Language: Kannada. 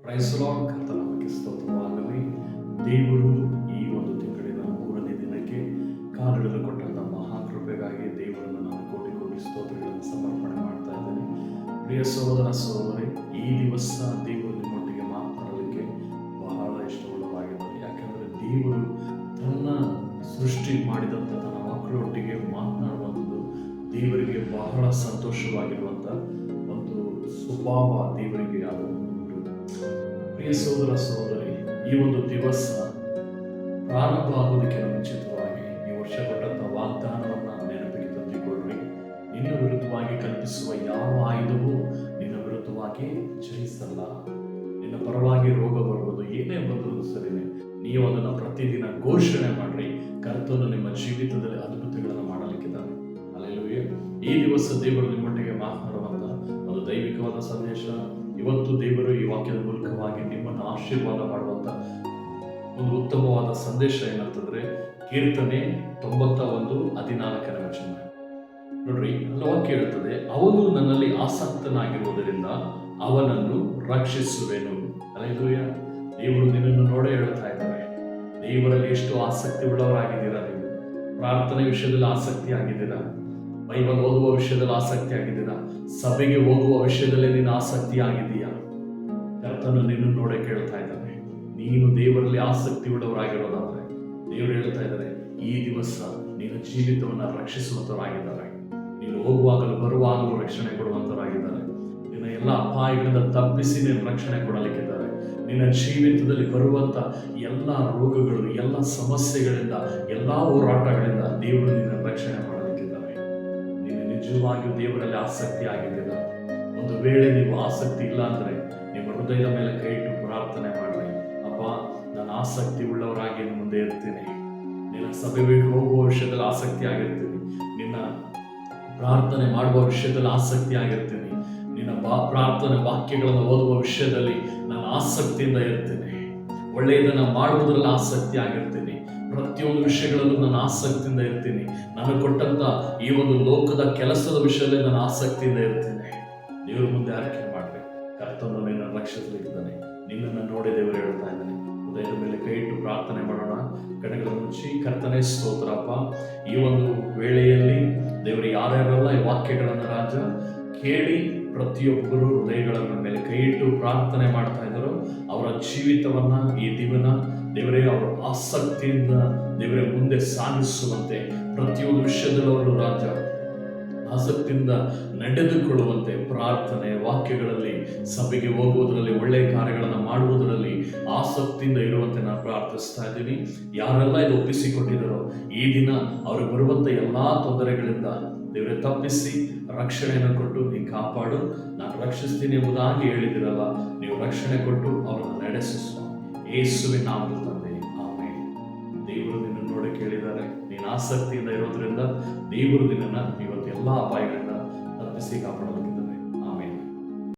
Price lord. ಕರ್ತನಾಮಕ್ಕೆ ಸ್ತೋತ್ರವಾಗಲಿ. ದೇವರು ಈ ಒಂದು ತಿಂಗಳಿನ 3ನೇ ದಿನಕ್ಕೆ ಕಾಲಿಡಲು ಕೊಟ್ಟಂಥ ಮಹಾಕೃಪೆಗಾಗಿ ದೇವರನ್ನು ನಾನು ಕೋಟಿ ಕೋಟಿ ಸ್ತೋತ್ರಗಳನ್ನು ಸಮರ್ಪಣೆ ಮಾಡ್ತಾ ಇದ್ದೇನೆ. ಪ್ರಿಯ ಸಹೋದರ ಸಹೋದರಿ, ಈ ದಿವಸ ದೇವರು ನಿಮ್ಮೊಟ್ಟಿಗೆ ಮಾತನಾಡಲಿಕ್ಕೆ ಬಹಳ ಇಷ್ಟವುಳ್ಳವಾಗಿದೆ. ಯಾಕೆಂದರೆ ದೇವರು ತನ್ನ ಸೃಷ್ಟಿ ಮಾಡಿದಂಥ ತನ್ನ ಮಕ್ಕಳೊಟ್ಟಿಗೆ ಮಾತನಾಡುವಂಥದ್ದು ದೇವರಿಗೆ ಬಹಳ ಸಂತೋಷವಾಗಿರುವಂಥ ಒಂದು ಸ್ವಭಾವ ದೇವರಿಗೆ ಅದು ಉಂಟು. ಪ್ರಿಯ ಸಹೋದರ ಸಹೋದರಿ, ಈ ಒಂದು ದಿವಸ ಪ್ರಾರಂಭ ಆಗುವುದಕ್ಕಿಂತ ಮುಂಚಿತವಾಗಿ ಈ ವರ್ಷ ಕೊಟ್ಟಂಥ ವಾಗ್ದಾನವನ್ನು ನೆನಪಿಗೆ ತಂದುಕೊಳ್ಳ್ರಿ. ನಿನ್ನ ವಿರುದ್ಧವಾಗಿ ಕಲ್ಪಿಸುವ ಯಾವ ಆಯುಧವೂ ನಿನ್ನ ವಿರುದ್ಧವಾಗಿ ಜಯಿಸಲ್ಲ. ನಿನ್ನ ಪರವಾಗಿ ರೋಗ ಬರುವುದು ಏನೇ ಬಂದರೂ ಸರಿನೇ, ನೀವು ಅದನ್ನು ಪ್ರತಿದಿನ ಘೋಷಣೆ ಮಾಡ್ರಿ. ಕರ್ತನು ನಿಮ್ಮ ಜೀವಿತದಲ್ಲಿ ಅದ್ಭುತಗಳನ್ನು ಮಾಡಲಿಕ್ಕಿದ್ದಾನೆ. ಹಲ್ಲೆಲೂಯಾ. ಈ ದಿವಸ ದೇವರು ನಿಮ್ಮೊಟ್ಟಿಗೆ ಮಾತನಾಡುವಂತ ಒಂದು ದೈವಿಕವಾದ ಸಂದೇಶ. ಇವತ್ತು ದೇವರು ಈ ವಾಕ್ಯದ ಮೂಲಕವಾಗಿ ನಿಮ್ಮನ್ನು ಆಶೀರ್ವಾದ ಮಾಡುವಂತ ಒಂದು ಉತ್ತಮವಾದ ಸಂದೇಶ ಏನಂತಂದ್ರೆ, ಕೀರ್ತನೆ 91:14 ವಚನ ನೋಡ್ರಿ. ಅಲ್ಲಿ ವಾಕ್ಯ ಹೇಳ್ತದೆ, ಅವನು ನನ್ನಲ್ಲಿ ಆಸಕ್ತನಾಗಿರುವುದರಿಂದ ಅವನನ್ನು ರಕ್ಷಿಸುವೆನು. ಹಲ್ಲೆಲೂಯಾ. ದೇವರು ನಿನ್ನನ್ನು ನೋಡೇ ಹೇಳ್ತಾ ಇದ್ದಾರೆ, ದೇವರಲ್ಲಿ ಎಷ್ಟು ಆಸಕ್ತಿ ಉಳ್ಳವರಾಗಿದ್ದೀರಾ ನೀವು. ಪ್ರಾರ್ಥನೆ ವಿಷಯದಲ್ಲಿ ಆಸಕ್ತಿ ಆಗಿದ್ದೀರಾ, ಬೈಬಲ್ ಓದುವ ವಿಷಯದಲ್ಲಿ ಆಸಕ್ತಿ ಆಗಿದ್ದೀರಾ, ಸಭೆಗೆ ಹೋಗುವ ವಿಷಯದಲ್ಲಿ ನೀನು ಆಸಕ್ತಿ ಆಗಿದೆಯಾ? ಕರ್ತನು ನಿನ್ನನ್ನು ನೋಡೇ ಕೇಳ್ತಾ ಇದ್ದಾನೆ. ನೀನು ದೇವರಲ್ಲಿ ಆಸಕ್ತಿ ಉಳ್ಳವರಾಗಿರೋದಾದ್ರೆ ದೇವರು ಹೇಳ್ತಾ ಇದ್ದಾರೆ, ಈ ದಿವಸ ನೀನು ಜೀವಿತವನ್ನು ರಕ್ಷಿಸುವಂತವರಾಗಿದ್ದಾರೆ. ನೀನು ಹೋಗುವಾಗಲೂ ಬರುವಾಗಲೂ ರಕ್ಷಣೆ ಕೊಡುವಂತವರಾಗಿದ್ದಾರೆ. ನಿನ್ನ ಎಲ್ಲ ಅಪಾಯಗಳಿಂದ ತಪ್ಪಿಸಿ ನೀನು ರಕ್ಷಣೆ ಕೊಡಲಿಕ್ಕಿದ್ದಾರೆ. ನಿನ್ನ ಜೀವಿತದಲ್ಲಿ ಬರುವಂತ ಎಲ್ಲ ರೋಗಗಳು, ಎಲ್ಲ ಸಮಸ್ಯೆಗಳಿಂದ, ಎಲ್ಲ ಹೋರಾಟಗಳಿಂದ ದೇವರು ನಿನ್ನ ರಕ್ಷಣೆ ಮಾಡಲಿಕ್ಕಿದ್ದಾರೆ. ನೀನು ನಿಜವಾಗಿಯೂ ದೇವರಲ್ಲಿ ಆಸಕ್ತಿ ಆಗಿದ್ದೀರ. ಒಂದು ವೇಳೆ ನೀವು ಆಸಕ್ತಿ ಇಲ್ಲ ಅಂದ್ರೆ ನಿಮ್ಮ ಹೃದಯದ ಮೇಲೆ ಕೈ ಇಟ್ಟು ಪ್ರಾರ್ಥನೆ ಮಾಡ್ರಿ. ಅಪ್ಪ, ನಾನು ಆಸಕ್ತಿ ಉಳ್ಳವರಾಗಿ ಮುಂದೆ ಇರ್ತೀನಿ. ನಿನ್ನ ಸಭೆಗೆ ಹೋಗುವ ವಿಷಯದಲ್ಲಿ ಆಸಕ್ತಿ ಆಗಿರ್ತೀನಿ. ನಿನ್ನ ಪ್ರಾರ್ಥನೆ ಮಾಡುವ ವಿಷಯದಲ್ಲಿ ಆಸಕ್ತಿ ಆಗಿರ್ತೀನಿ. ನಿನ್ನ ಪ್ರಾರ್ಥನೆ ವಾಕ್ಯಗಳನ್ನು ಓದುವ ವಿಷಯದಲ್ಲಿ ನಾನು ಆಸಕ್ತಿಯಿಂದ ಇರ್ತೀನಿ. ಒಳ್ಳೆಯದನ್ನು ಮಾಡುವುದರಲ್ಲಿ ಆಸಕ್ತಿ ಆಗಿರ್ತೀನಿ. ಪ್ರತಿಯೊಂದು ವಿಷಯಗಳಲ್ಲೂ ನಾನು ಆಸಕ್ತಿಯಿಂದ ಇರ್ತೀನಿ. ನಾನು ಕೊಟ್ಟಂತ ಈ ಒಂದು ಲೋಕದ ಕೆಲಸದ ವಿಷಯದಲ್ಲಿ ನಾನು ಆಸಕ್ತಿಯಿಂದ ಇರ್ತೀನಿ. ದೇವರ ಮುಂದೆ ಆರೈಕೆ ಮಾಡ್ರಿ. ಕರ್ತನು ನಿನ್ನ ರಕ್ಷಿಸಲಿದ್ದಾನೆ. ನಿನ್ನನ್ನು ನೋಡಿ ದೇವರು ಹೇಳ್ತಾ ಇದ್ದಾನೆ. ಹೃದಯದ ಮೇಲೆ ಕೈ ಇಟ್ಟು ಪ್ರಾರ್ಥನೆ ಮಾಡೋಣ. ಕಣ್ಣುಗಳನ್ನು ಮುಚ್ಚಿ. ಕರ್ತನೇ ಸ್ತೋತ್ರಪ್ಪ, ಈ ಒಂದು ವೇಳೆಯಲ್ಲಿ ದೇವರು ಯಾರ್ಯಾರೆಲ್ಲ ಈ ವಾಕ್ಯಗಳನ್ನು ರಾಜ ಕೇಳಿ ಪ್ರತಿಯೊಬ್ಬರು ಹೃದಯಗಳ ಮೇಲೆ ಕೈ ಇಟ್ಟು ಪ್ರಾರ್ಥನೆ ಮಾಡ್ತಾ ಇದ್ದಾರೋ ಅವರ ಜೀವಿತವನ್ನ ಈ ದಿವನ ದೇವರೇ ಅವರ ಆಸಕ್ತಿಯಿಂದ ದೇವರೇ ಮುಂದೆ ಸಾಗಿಸುವಂತೆ, ಪ್ರತಿಯೊಂದು ವಿಷಯದಲ್ಲೂ ಅವರು ರಾಜ ಆಸಕ್ತಿಯಿಂದ ನಡೆದುಕೊಳ್ಳುವಂತೆ, ಪ್ರಾರ್ಥನೆ ವಾಕ್ಯಗಳಲ್ಲಿ, ಸಭೆಗೆ ಹೋಗುವುದರಲ್ಲಿ, ಒಳ್ಳೆಯ ಕಾರ್ಯಗಳನ್ನು ಮಾಡುವುದರಲ್ಲಿ ಆಸಕ್ತಿಯಿಂದ ಇರುವಂತೆ ನಾನು ಪ್ರಾರ್ಥಿಸ್ತಾ ಇದ್ದೀನಿ. ಯಾರೆಲ್ಲ ಇದು ಒಪ್ಪಿಸಿಕೊಂಡಿದ್ದಾರೋ ಈ ದಿನ ಅವ್ರಿಗೆ ಬರುವಂತ ಎಲ್ಲಾ ತೊಂದರೆಗಳಿಂದ ದೇವರೇ ತಪ್ಪಿಸಿ ರಕ್ಷಣೆಯನ್ನು ಕೊಟ್ಟು ನೀನು ಕಾಪಾಡು. ನಾನು ರಕ್ಷಿಸ್ತೀನಿ ಎಂಬುದಾಗಿ ಹೇಳಿದಿರಲ್ಲ, ನೀವು ರಕ್ಷಣೆ ಕೊಟ್ಟು ಅವರನ್ನು ನಡೆಸಿಸು. ಯೇಸುವಿನ ನಾಮದಲ್ಲಿ ತಂದೆ, ಆಮೆನ್. ದೇವರು ನಿನ್ನನ್ನು ನೋಡಿ ಕೇಳಿದ್ದಾರೆ. ನೀನು ಆಸಕ್ತಿಯಿಂದ ಇರೋದ್ರಿಂದ ದೇವರು ನಿನ್ನನ್ನು ಇವತ್ತು ಎಲ್ಲ ಅಪಾಯಗಳಿಂದ ತಪ್ಪಿಸಿ ಕಾಪಾಡಲು